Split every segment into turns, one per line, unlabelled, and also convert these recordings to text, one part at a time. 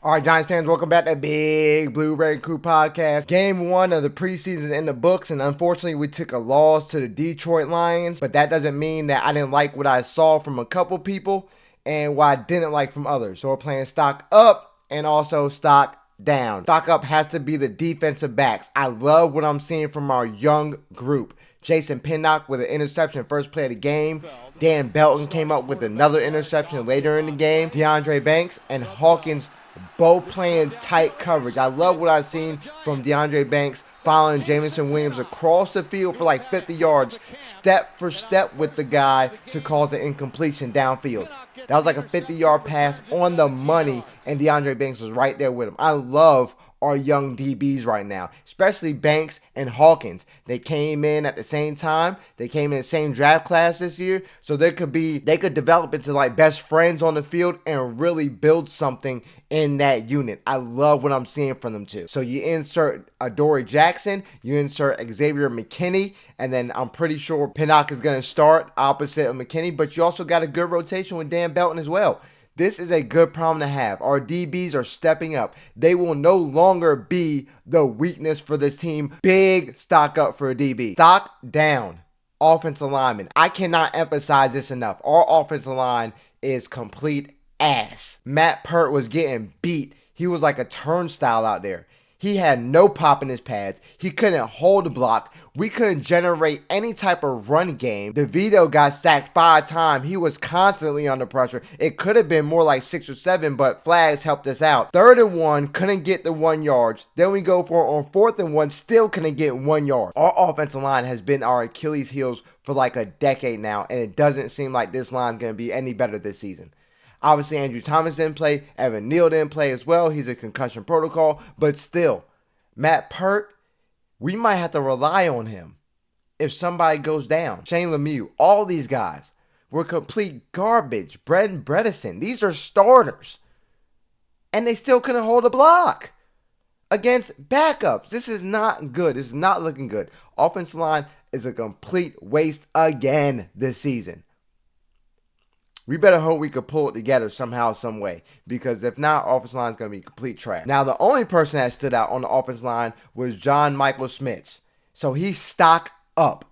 All right, Giants fans, welcome back to Big Blue Red Crew Podcast. Game 1 of the preseason in the books, and unfortunately, we took a loss to the Detroit Lions, but that doesn't mean that I didn't like what I saw from a couple people and what I didn't like from others. So we're playing stock up and also stock down. Stock up has to be the defensive backs. I love what I'm seeing from our young group. Jason Pinnock with an interception first play of the game. Dan Belton came up with another interception later in the game. DeAndre Banks and Hawkins both playing tight coverage. I love what I've seen from DeAndre Banks following Jamison Williams across the field for like 50 yards, step for step with the guy to cause an incompletion downfield. That was like a 50-yard pass on the money, and DeAndre Banks was right there with him. I love our young DBs right now, especially Banks and Hawkins. They came in at the same time. They came in the same draft class this year, so they could develop into like best friends on the field and really build something in that unit. I love what I'm seeing from them too. So you insert Adoree Jackson, you insert Xavier McKinney, and then I'm pretty sure Pinnock is going to start opposite of McKinney, but you also got a good rotation with Dan Belton as well. This is a good problem to have. Our DBs are stepping up. They will no longer be the weakness for this team. Big stock up for a DB. Stock down. Offensive lineman. I cannot emphasize this enough. Our offensive line is complete ass. Matt Pert was getting beat. He was like a turnstile out there. He had no pop in his pads. He couldn't hold the block. We couldn't generate any type of run game. DeVito got sacked 5 times. He was constantly under pressure. It could have been more like 6 or 7, but flags helped us out. 3rd and 1, couldn't get the 1 yard. Then we go for on 4th and 1, still couldn't get 1 yard. Our offensive line has been our Achilles heels for like a decade now, and it doesn't seem like this line's going to be any better this season. Obviously, Andrew Thomas didn't play. Evan Neal didn't play as well. He's a concussion protocol. But still, Matt Pert, we might have to rely on him if somebody goes down. Shane Lemieux, all these guys were complete garbage. Brett Bredesen, these are starters. And they still couldn't hold a block against backups. This is not good. This is not looking good. Offensive line is a complete waste again this season. We better hope we could pull it together somehow, some way. Because if not, offensive line is going to be complete trash. Now, the only person that stood out on the offensive line was John Michael Schmitz. So he's stock up.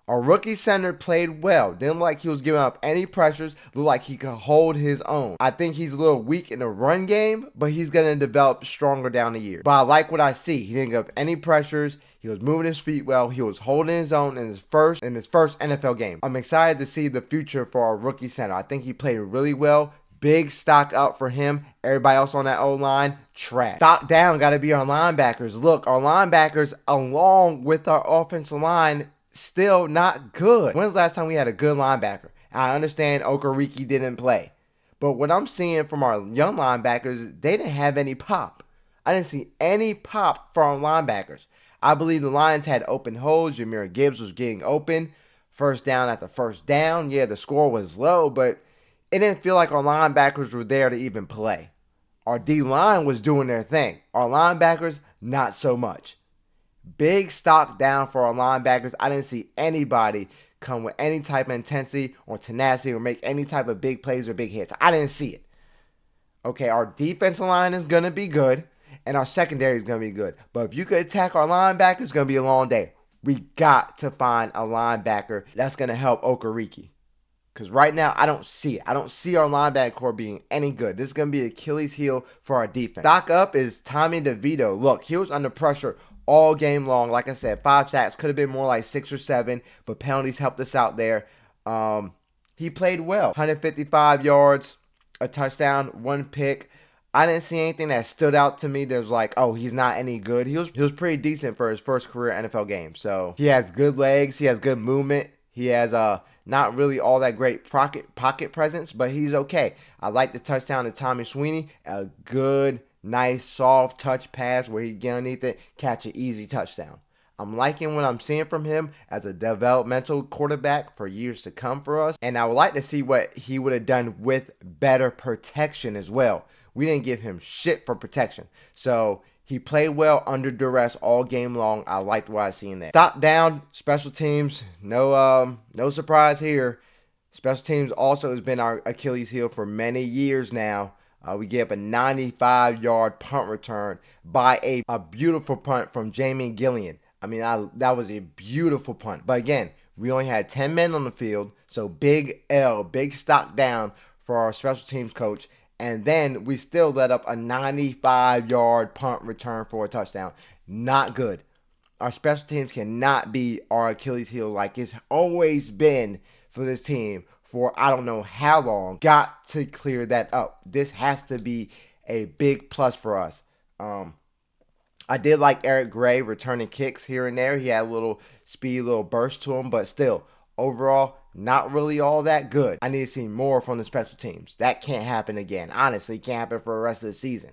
Our rookie center played well. Didn't look like he was giving up any pressures. Looked like he could hold his own. I think he's a little weak in the run game, but he's going to develop stronger down the year. But I like what I see. He didn't give up any pressures. He was moving his feet well. He was holding his own in his first NFL game. I'm excited to see the future for our rookie center. I think he played really well. Big stock up for him. Everybody else on that O-line, trash. Stock down got to be our linebackers. Look, our linebackers, along with our offensive line, still not good. When's the last time we had a good linebacker? I understand Okereke didn't play. But what I'm seeing from our young linebackers, they didn't have any pop. I didn't see any pop from our linebackers. I believe the Lions had open holes. Jahmyr Gibbs was getting open. First down after first down. Yeah, the score was low, but it didn't feel like our linebackers were there to even play. Our D-line was doing their thing. Our linebackers, not so much. Big stock down for our linebackers. I didn't see anybody come with any type of intensity or tenacity or make any type of big plays or big hits. I didn't see it. Okay, our defensive line is going to be good, and our secondary is going to be good. But if you could attack our linebackers, it's going to be a long day. We got to find a linebacker that's going to help Okereke. Because right now, I don't see it. I don't see our linebacker core being any good. This is going to be Achilles heel for our defense. Stock up is Tommy DeVito. Look, he was under pressure all game long. Like I said, 5 sacks. Could have been more like 6 or 7, but penalties helped us out there. He played well. 155 yards, a touchdown, 1 pick. I didn't see anything that stood out to me. There's like, oh, he's not any good. He was pretty decent for his first career NFL game. So he has good legs. He has good movement. He has not really all that great pocket presence, but he's okay. I like the touchdown to Tommy Sweeney. A good, nice, soft touch pass where he get underneath it, catch an easy touchdown. I'm liking what I'm seeing from him as a developmental quarterback for years to come for us. And I would like to see what he would have done with better protection as well. We didn't give him shit for protection. So he played well under duress all game long. I liked what I seen there. Stock down, special teams. No surprise here. Special teams also has been our Achilles heel for many years now. We gave up a 95-yard punt return by a beautiful punt from Jamie Gillian. I mean, that was a beautiful punt. But again, we only had 10 men on the field, so big L, big stock down for our special teams coach. And then we still let up a 95-yard punt return for a touchdown. Not good. Our special teams cannot be our Achilles heel like it's always been for this team for I don't know how long. Got to clear that up. This has to be a big plus for us. I did like Eric Gray returning kicks here and there. He had a little speed, a little burst to him, but still, overall, not really all that good. I need to see more from the special teams. That can't happen again. Honestly, can't happen for the rest of the season.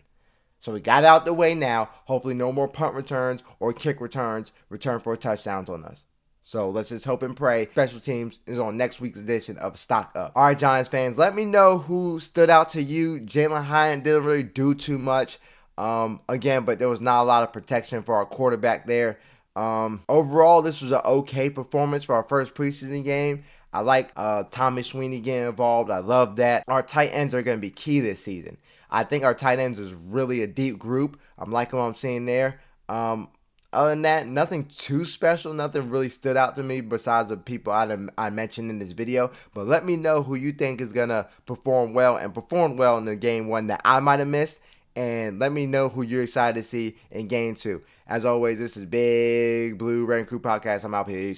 So we got it out the way now. Hopefully no more punt returns or kick returns, return for touchdowns on us. So let's just hope and pray special teams is on next week's edition of Stock Up. All right, Giants fans, let me know who stood out to you. Jalen Hyatt didn't really do too much. Again, but there was not a lot of protection for our quarterback there. Overall, this was an okay performance for our first preseason game. I like Tommy Sweeney getting involved. I love that. Our tight ends are going to be key this season. I think our tight ends is really a deep group. I'm liking what I'm seeing there. Other than that, nothing too special. Nothing really stood out to me besides the people I mentioned in this video. But let me know who you think is going to perform well and perform well in the game one that I might have missed. And let me know who you're excited to see in game 2. As always, this is Big Blue Red Crew Podcast. I'm out. Peace.